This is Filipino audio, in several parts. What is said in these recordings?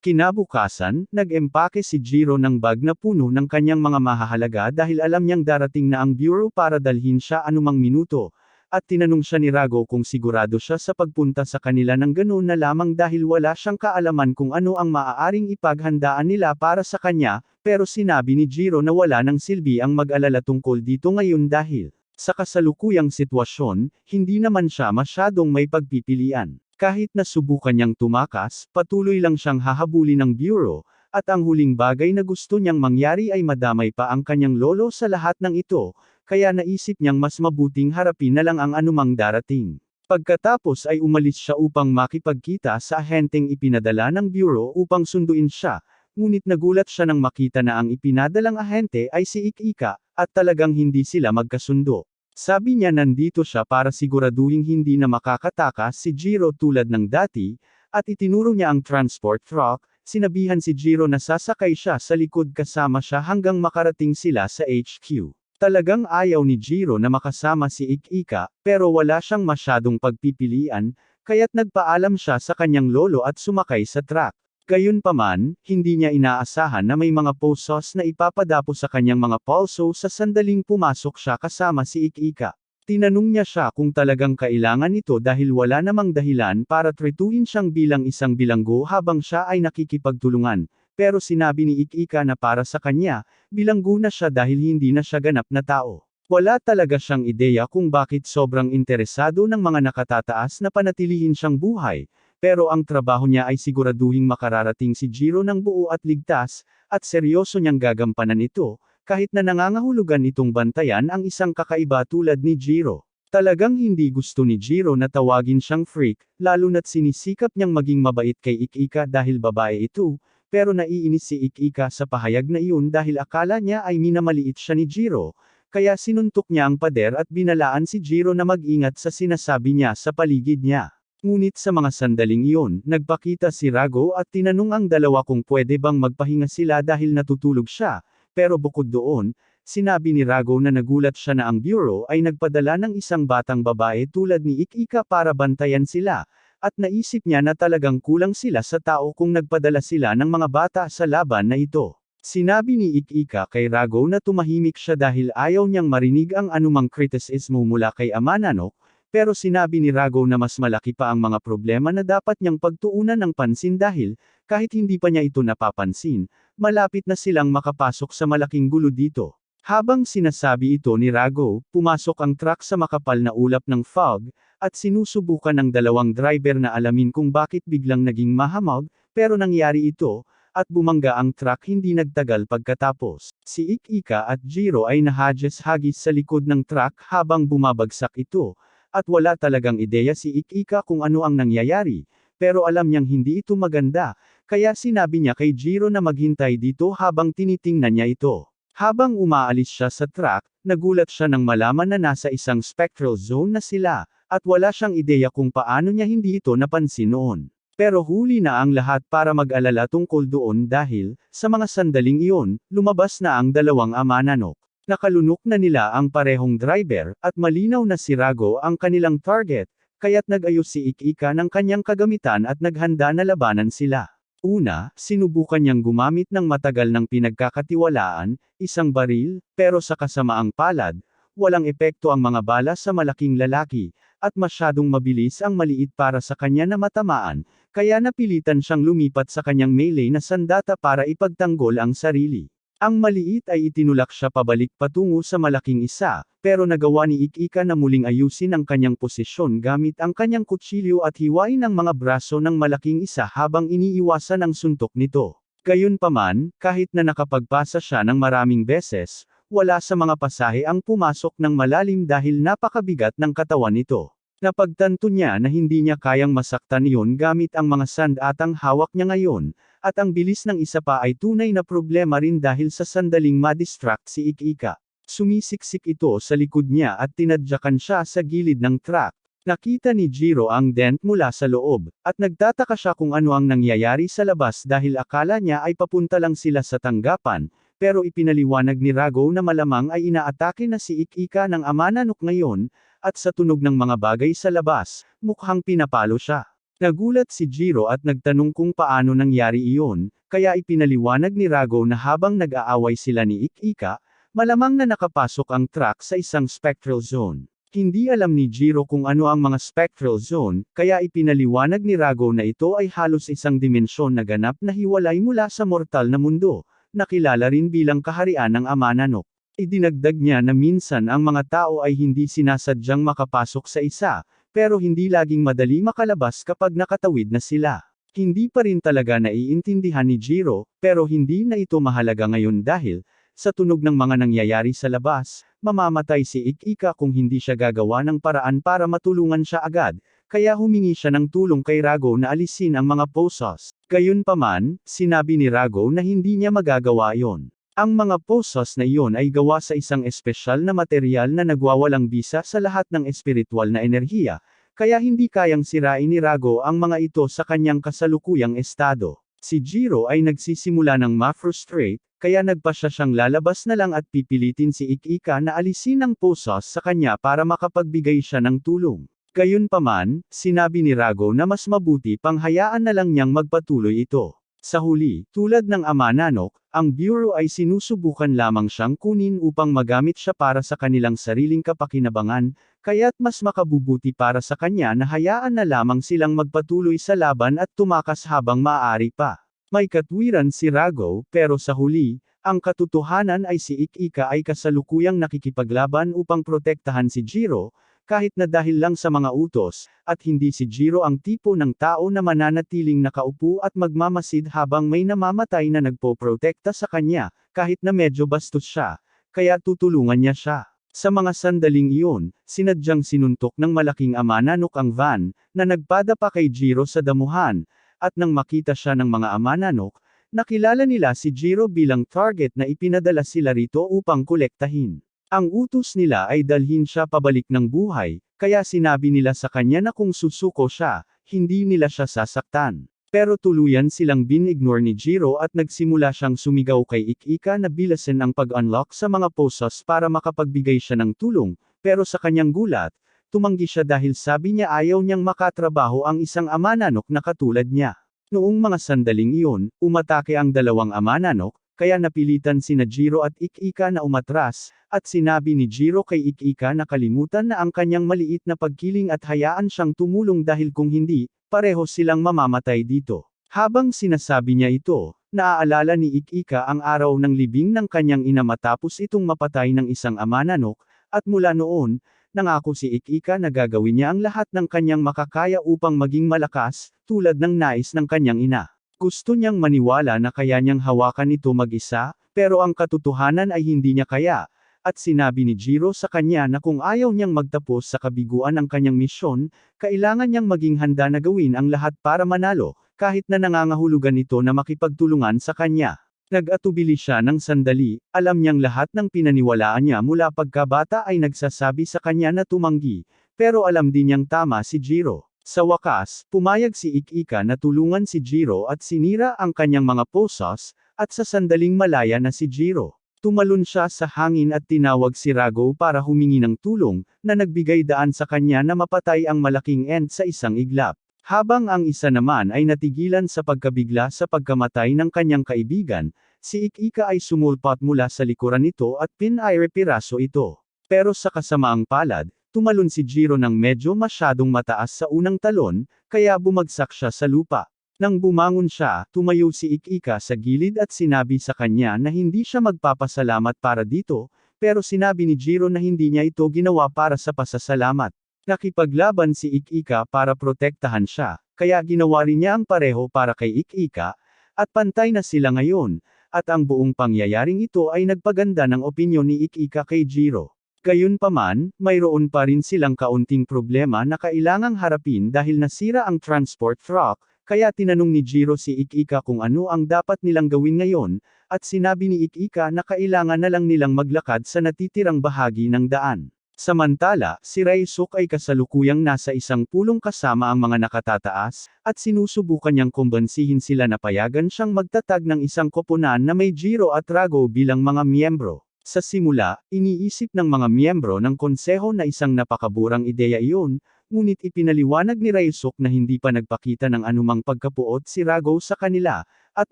Kinabukasan, nag-empake si Jiro ng bag na puno ng kanyang mga mahahalaga dahil alam niyang darating na ang bureau para dalhin siya anumang minuto, at tinanong siya ni Rago kung sigurado siya sa pagpunta sa kanila ng ganoon na lamang dahil wala siyang kaalaman kung ano ang maaaring ipaghandaan nila para sa kanya, pero sinabi ni Jiro na wala nang silbi ang mag-alala tungkol dito ngayon dahil, sa kasalukuyang sitwasyon, hindi naman siya masyadong may pagpipilian. Kahit na subukan niyang tumakas, patuloy lang siyang hahabulin ng bureau, at ang huling bagay na gusto niyang mangyari ay madamay pa ang kanyang lolo sa lahat ng ito, kaya naisip niyang mas mabuting harapin na lang ang anumang darating. Pagkatapos ay umalis siya upang makipagkita sa ahenteng ipinadala ng bureau upang sunduin siya, ngunit nagulat siya nang makita na ang ipinadalang ahente ay si Ik-Ika, at talagang hindi sila magkasundo. Sabi niya nandito siya para siguraduhing hindi na makakatakas si Jiro tulad ng dati, at itinuro niya ang transport truck, sinabihan si Jiro na sasakay siya sa likod kasama siya hanggang makarating sila sa HQ. Talagang ayaw ni Jiro na makasama si Ik-Ika, pero wala siyang masyadong pagpipilian, kaya't nagpaalam siya sa kanyang lolo at sumakay sa truck. Gayunpaman, hindi niya inaasahan na may mga pozos na ipapadapo sa kanyang mga pulso sa sandaling pumasok siya kasama si Ik-Ika. Tinanong niya siya kung talagang kailangan ito dahil wala namang dahilan para tretuhin siyang bilang isang bilanggo habang siya ay nakikipagtulungan, pero sinabi ni Ik-Ika na para sa kanya, bilanggo na siya dahil hindi na siya ganap na tao. Wala talaga siyang ideya kung bakit sobrang interesado ng mga nakatataas na panatilihin siyang buhay, pero ang trabaho niya ay siguraduhing makararating si Jiro ng buo at ligtas, at seryoso niyang gagampanan ito, kahit na nangangahulugan itong bantayan ang isang kakaiba tulad ni Jiro. Talagang hindi gusto ni Jiro na tawagin siyang freak, lalo na't sinisikap niyang maging mabait kay Ik-Ika dahil babae ito, pero naiinis si Ik-Ika sa pahayag na iyon dahil akala niya ay minamaliit siya ni Jiro, kaya sinuntok niya ang pader at binalaan si Jiro na mag-ingat sa sinasabi niya sa paligid niya. Ngunit sa mga sandaling iyon, nagpakita si Rago at tinanong ang dalawa kung pwede bang magpahinga sila dahil natutulog siya, pero bukod doon, sinabi ni Rago na nagulat siya na ang bureau ay nagpadala ng isang batang babae tulad ni Ik-Ika para bantayan sila, at naisip niya na talagang kulang sila sa tao kung nagpadala sila ng mga bata sa laban na ito. Sinabi ni Ik-Ika kay Rago na tumahimik siya dahil ayaw niyang marinig ang anumang kritisismo mula kay Amananok, pero sinabi ni Rago na mas malaki pa ang mga problema na dapat niyang pagtuunan ng pansin dahil, kahit hindi pa niya ito napapansin, malapit na silang makapasok sa malaking gulo dito. Habang sinasabi ito ni Rago, pumasok ang truck sa makapal na ulap ng fog, at sinusubukan ng dalawang driver na alamin kung bakit biglang naging mahamog, pero nangyari ito, at bumangga ang truck hindi nagtagal pagkatapos. Si Ik-Ika at Jiro ay nahagis-hagis sa likod ng truck habang bumabagsak ito, at wala talagang ideya si Ik-Ika kung ano ang nangyayari, pero alam niyang hindi ito maganda, kaya sinabi niya kay Jiro na maghintay dito habang tinitingnan niya ito. Habang umaalis siya sa truck, nagulat siya nang malaman na nasa isang spectral zone na sila, at wala siyang ideya kung paano niya hindi ito napansin noon. Pero huli na ang lahat para mag-alala tungkol doon dahil, sa mga sandaling iyon, lumabas na ang dalawang Amananok. Nakalunok na nila ang parehong driver, at malinaw na si Rago ang kanilang target, kaya't nag-ayos si Ik-Ika ng kanyang kagamitan at naghanda na labanan sila. Una, sinubukan niyang gumamit ng matagal ng pinagkakatiwalaan, isang baril, pero sa kasamaang palad, walang epekto ang mga bala sa malaking lalaki, at masyadong mabilis ang maliit para sa kanya na matamaan, kaya napilitan siyang lumipat sa kanyang melee na sandata para ipagtanggol ang sarili. Ang maliit ay itinulak siya pabalik patungo sa malaking isa, pero nagawa ni Ik-Ika na muling ayusin ang kanyang posisyon gamit ang kanyang kutsilyo at hiwain ang mga braso ng malaking isa habang iniiwasan ang suntok nito. Gayunpaman, kahit na nakapagpasa siya ng maraming beses, wala sa mga pasahe ang pumasok ng malalim dahil napakabigat ng katawan nito. Napagtanto niya na hindi niya kayang masaktan iyon gamit ang mga sandatang hawak niya ngayon, at ang bilis ng isa pa ay tunay na problema rin dahil sa sandaling ma-distract si Ik-Ika. Sumisiksik ito sa likod niya at tinadyakan siya sa gilid ng truck. Nakita ni Jiro ang dent mula sa loob, at nagtataka siya kung ano ang nangyayari sa labas dahil akala niya ay papunta lang sila sa tanggapan, pero ipinaliwanag ni Rago na malamang ay inaatake na si Ik-Ika ng Amananok ngayon, at sa tunog ng mga bagay sa labas, mukhang pinapalo siya. Nagulat si Jiro at nagtanong kung paano nangyari iyon, kaya ipinaliwanag ni Rago na habang nag-aaway sila ni Ikika, malamang na nakapasok ang truck sa isang spectral zone. Hindi alam ni Jiro kung ano ang mga spectral zone, kaya ipinaliwanag ni Rago na ito ay halos isang dimensyon na ganap na hiwalay mula sa mortal na mundo, na kilala rin bilang kaharian ng Ama Nanok. Idinagdag niya na minsan ang mga tao ay hindi sinasadyang makapasok sa isa, pero hindi laging madali makalabas kapag nakatawid na sila. Hindi pa rin talaga naiintindihan ni Jiro, pero hindi na ito mahalaga ngayon dahil, sa tunog ng mga nangyayari sa labas, mamamatay si Ikika kung hindi siya gagawa ng paraan para matulungan siya agad, kaya humingi siya ng tulong kay Rago na alisin ang mga posos. Gayunpaman, sinabi ni Rago na hindi niya magagawa iyon. Ang mga posos na iyon ay gawa sa isang espesyal na material na nagwawalang bisa sa lahat ng espiritual na enerhiya, kaya hindi kayang sirain ni Rago ang mga ito sa kanyang kasalukuyang estado. Si Jiro ay nagsisimula ng ma-frustrate, kaya nagpasya siyang lalabas na lang at pipilitin si Ikika na alisin ang posos sa kanya para makapagbigay siya ng tulong. Gayunpaman, sinabi ni Rago na mas mabuti pang hayaan na lang niyang magpatuloy ito. Sa huli, tulad ng Ama Nanok, ang Bureau ay sinusubukan lamang siyang kunin upang magamit siya para sa kanilang sariling kapakinabangan, kaya't mas makabubuti para sa kanya na hayaan na lamang silang magpatuloy sa laban at tumakas habang maaari pa. May katwiran si Rago, pero sa huli, ang katotohanan ay si Ikika ay kasalukuyang nakikipaglaban upang protektahan si Jiro, kahit na dahil lang sa mga utos, at hindi si Jiro ang tipo ng tao na mananatiling nakaupo at magmamasid habang may namamatay na nagpoprotekta sa kanya, kahit na medyo bastos siya, kaya tutulungan niya siya. Sa mga sandaling iyon, sinadyang sinuntok ng malaking Ama Nanok ang van, na nagpadapa kay Jiro sa damuhan, at nang makita siya ng mga Ama Nanok, nakilala nila si Jiro bilang target na ipinadala sila rito upang kolektahin. Ang utos nila ay dalhin siya pabalik ng buhay, kaya sinabi nila sa kanya na kung susuko siya, hindi nila siya sasaktan. Pero tuluyan silang bin-ignore ni Jiro at nagsimula siyang sumigaw kay Ikika na bilasin ang pag-unlock sa mga posos para makapagbigay siya ng tulong, pero sa kanyang gulat, tumanggi siya dahil sabi niya ayaw niyang makatrabaho ang isang Ama Nanok na katulad niya. Noong mga sandaling iyon, umatake ang dalawang Ama Nanok, kaya napilitan sina Jiro at Ikika na umatras, at sinabi ni Jiro kay Ikika na kalimutan na ang kanyang maliit na pagkiling at hayaan siyang tumulong dahil kung hindi, pareho silang mamamatay dito. Habang sinasabi niya ito, naaalala ni Ikika ang araw ng libing ng kanyang ina matapos itong mapatay ng isang Ama Nanok, at mula noon, nangako si Ikika na gagawin niya ang lahat ng kanyang makakaya upang maging malakas, tulad ng nais ng kanyang ina. Gusto niyang maniwala na kaya niyang hawakan ito mag-isa, pero ang katotohanan ay hindi niya kaya, at sinabi ni Jiro sa kanya na kung ayaw niyang magtapos sa kabiguan ng kanyang misyon, kailangan niyang maging handa na gawin ang lahat para manalo, kahit na nangangahulugan ito na makipagtulungan sa kanya. Nag-atubili siya ng sandali, alam niyang lahat ng pinaniwalaan niya mula pagkabata ay nagsasabi sa kanya na tumanggi, pero alam din niyang tama si Jiro. Sa wakas, pumayag si Ikika na tulungan si Jiro at sinira ang kanyang mga posos, at sa sandaling malaya na si Jiro. Tumalon siya sa hangin at tinawag si Rago para humingi ng tulong, na nagbigay daan sa kanya na mapatay ang malaking ant sa isang iglap. Habang ang isa naman ay natigilan sa pagkabigla sa pagkamatay ng kanyang kaibigan, si Ikika ay sumulpot mula sa likuran nito at pinairepiraso ito. Pero sa kasamaang palad, tumalon si Jiro ng medyo masyadong mataas sa unang talon, kaya bumagsak siya sa lupa. Nang bumangon siya, tumayo si Ikika sa gilid at sinabi sa kanya na hindi siya magpapasalamat para dito, pero sinabi ni Jiro na hindi niya ito ginawa para sa pasasalamat. Nakipaglaban si Ikika para protektahan siya, kaya ginawa rin niya ang pareho para kay Ikika, at pantay na sila ngayon, at ang buong pangyayaring ito ay nagpaganda ng opinyon ni Ikika kay Jiro. Gayunpaman, mayroon pa rin silang kaunting problema na kailangang harapin dahil nasira ang transport truck, kaya tinanong ni Jiro si Ikika kung ano ang dapat nilang gawin ngayon, at sinabi ni Ikika na kailangan na lang nilang maglakad sa natitirang bahagi ng daan. Samantala, si Raisuk ay kasalukuyang nasa isang pulong kasama ang mga nakatataas, at sinusubukan niyang kumbansihin sila na payagan siyang magtatag ng isang koponan na may Jiro at Rago bilang mga miyembro. Sa simula, iniisip ng mga miyembro ng konseho na isang napakaburang ideya iyon, Ngunit ipinaliwanag ni Ryusuk na hindi pa nagpakita ng anumang pagkapuot si Rago sa kanila, at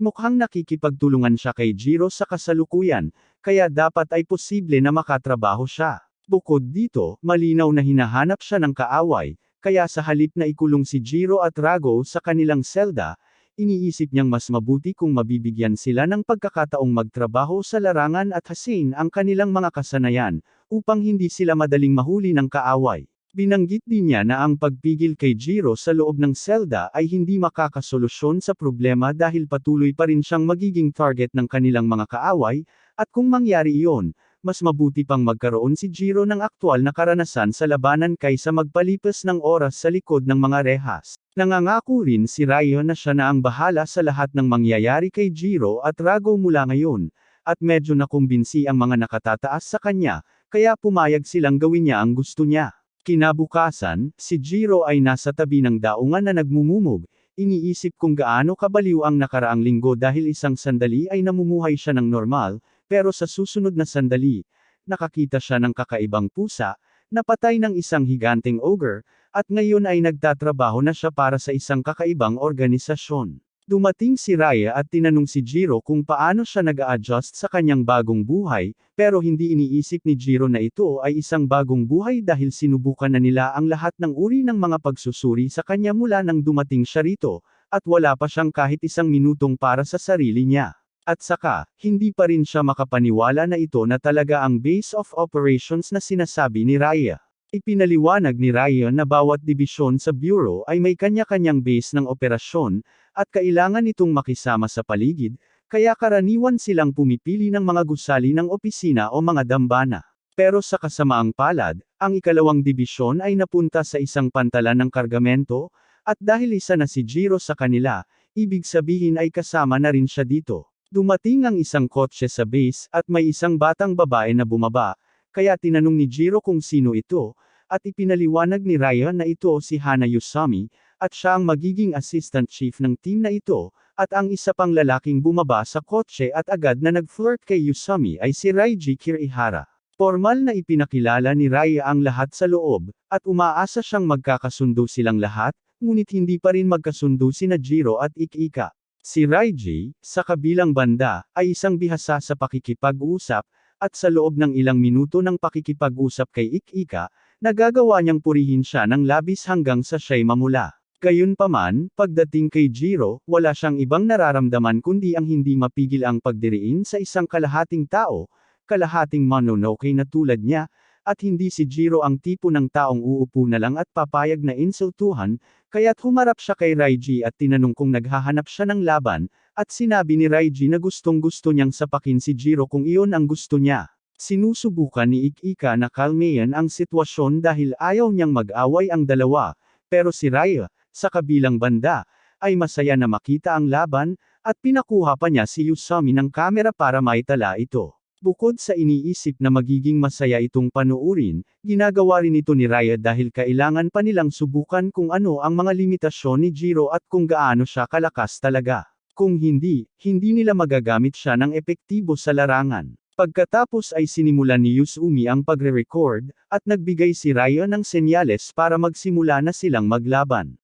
mukhang nakikipagtulungan siya kay Jiro sa kasalukuyan, kaya dapat ay posible na makatrabaho siya. Bukod dito, malinaw na hinahanap siya ng kaaway, kaya sa halip na ikulong si Jiro at Rago sa kanilang selda, iniisip niyang mas mabuti kung mabibigyan sila ng pagkakataong magtrabaho sa larangan at hasin ang kanilang mga kasanayan, upang hindi sila madaling mahuli ng kaaway. Binanggit din niya na ang pagpigil kay Jiro sa loob ng selda ay hindi makakasolusyon sa problema dahil patuloy pa rin siyang magiging target ng kanilang mga kaaway, at kung mangyari iyon, mas mabuti pang magkaroon si Jiro ng aktwal na karanasan sa labanan kaysa magpalipas ng oras sa likod ng mga rehas. Nangangako rin si Ryo na siya na ang bahala sa lahat ng mangyayari kay Jiro at Rago mula ngayon, at medyo nakumbinsi ang mga nakatataas sa kanya, kaya pumayag silang gawin niya ang gusto niya. Kinabukasan, si Jiro ay nasa tabi ng daungan na nagmumumog, iniisip kung gaano kabaliw ang nakaraang linggo dahil isang sandali ay namumuhay siya ng normal, pero sa susunod na sandali, nakakita siya ng kakaibang pusa, napatay ng isang higanteng ogre, at ngayon ay nagtatrabaho na siya para sa isang kakaibang organisasyon. Dumating si Raya at tinanong si Jiro kung paano siya nag-a-adjust sa kanyang bagong buhay, pero hindi iniisip ni Jiro na ito ay isang bagong buhay dahil sinubukan na nila ang lahat ng uri ng mga pagsusuri sa kanya mula nang dumating siya rito, at wala pa siyang kahit isang minutong para sa sarili niya. At saka, hindi pa rin siya makapaniwala na ito na talaga ang base of operations na sinasabi ni Raya. Ipinaliwanag ni Ryan na bawat dibisyon sa Bureau ay may kanya-kanyang base ng operasyon, at kailangan itong makisama sa paligid, kaya karaniwan silang pumipili ng mga gusali ng opisina o mga dambana. Pero sa kasamaang palad, ang ikalawang dibisyon ay napunta sa isang pantalan ng kargamento, at dahil isa na si Jiro sa kanila, ibig sabihin ay kasama na rin siya dito. Dumating ang isang kotse sa base at may isang batang babae na bumaba, kaya tinanong ni Jiro kung sino ito, at ipinaliwanag ni Ryan na ito si Hana Yusami, at siya ang magiging assistant chief ng team na ito, at ang isa pang lalaking bumaba sa kotse at agad na nag-flirt kay Yusami ay si Raiji Kirihara. Formal na ipinakilala ni Raya ang lahat sa loob, at umaasa siyang magkakasundo silang lahat, ngunit hindi pa rin magkasundo sina Jiro at Ik-Ika. Si Raiji, sa kabilang banda, ay isang bihasa sa pakikipag-usap, at sa loob ng ilang minuto ng pakikipag-usap kay Ik-Ika, nagagawa niyang purihin siya ng labis hanggang sa siya'y mamula. Gayunpaman, pagdating kay Jiro, wala siyang ibang nararamdaman kundi ang hindi mapigil ang pagdiriin sa isang kalahating tao, kalahating mononoke na tulad niya, at hindi si Jiro ang tipo ng taong uupo na lang at papayag na insultuhan, kaya't humarap siya kay Raiji at tinanong kung naghahanap siya ng laban, at sinabi ni Raiji na gustong-gusto niyang sapakin si Jiro kung iyon ang gusto niya. Sinusubukan ni Ik-Ika na kalmayan ang sitwasyon dahil ayaw niyang mag-away ang dalawa, pero si Raya, sa kabilang banda, ay masaya na makita ang laban, at pinakuha pa niya si Yusami ng kamera para maitala ito. Bukod sa iniisip na magiging masaya itong panuurin, ginagawa rin ito ni Raya dahil kailangan pa nilang subukan kung ano ang mga limitasyon ni Jiro at kung gaano siya kalakas talaga. Kung hindi, hindi nila magagamit siya ng epektibo sa larangan. Pagkatapos ay sinimulan ni Yusumi ang pagre-record, at nagbigay si Raya ng senyales para magsimula na silang maglaban.